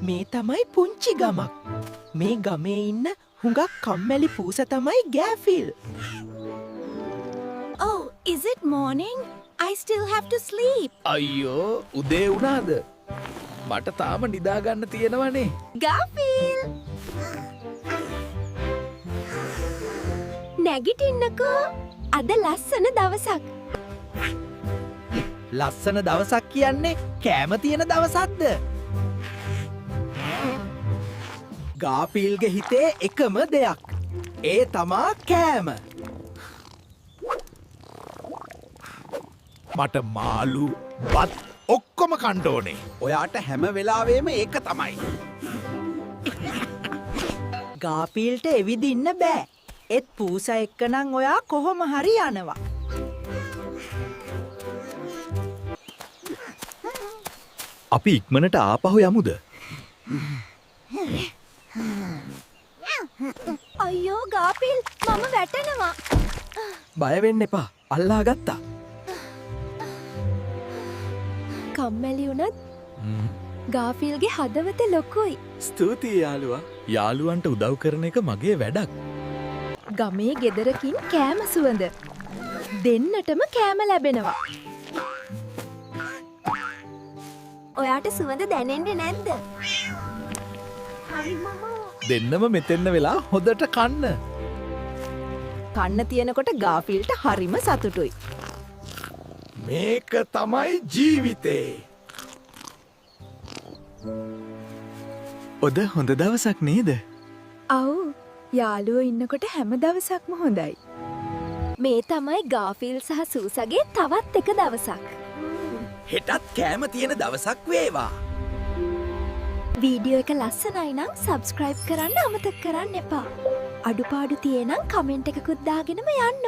මේ තමයි පුංචි ගමක්. මේ ගමේ ඉන්න හුඟක් කම්මැලි පූස තමයි ගෑෆිල්. Oh, is it morning? I still have to sleep. අයියෝ උදේ වුණාද? මට තාම නිදාගන්න තියෙනවනේ. Garfield! නැගිටින්නකෝ. අද ලස්සන දවසක්. ලස්සන දවසක් කියන්නේ කෑම තියෙන දවසක්ද? ගාෆිල්ගේ හිතේ එකම දෙයක්. ඒ තමා කෑම. මට මාළු බත් ඔක්කොම කන්න ඕනේ. ඔයාට හැම වෙලාවෙම ඒක තමයි. ගාෆිල්ට එවිදින්න බෑ. ඒත් පූස එක්කනම් ඔයා කොහොම හරි යනවා. අපි ඉක්මනට ආපහු යමුද? අයියෝ ගාෆිල් මම වැටෙනවා. බය වෙන්න එපා. අල්ලා ගත්තා. කම්මැලි වුණත් ගාෆිල්ගේ හදවත ලොකුයි. ස්තුතියි යාළුවා. යාළුවන්ට උදව් කරන එක මගේ වැඩක්. ගමේ ගෙදරකින් කෑම සුවඳ. දෙන්නටම කෑම ලැබෙනවා. ඔයාට සුවඳ දැනෙන්නේ නැද්ද? දෙන්නම මෙතෙන්න වෙලා හොඳට කන්න. කන්න තියෙනකොට ගාෆිල්ට හරිම සතුටුයි. මේක තමයි ජීවිතේ. ඔද හොඳ දවසක් නේද? ඔව්. යාළුවෝ ඉන්නකොට හැම දවසක්ම හොඳයි. මේ තමයි ගාෆිල් සහ සූසගේ තවත් එක දවසක්. හෙටත් කෑම තියෙන දවසක් වේවා. වීඩියෝ එක ලස්සනයි නම් සබ්ස්ක්‍රයිබ් කරන්න අමතක කරන්න එපා. අඩුපාඩු තියෙනම් කමෙන්ට් එකකුත් දාගෙනම යන්න.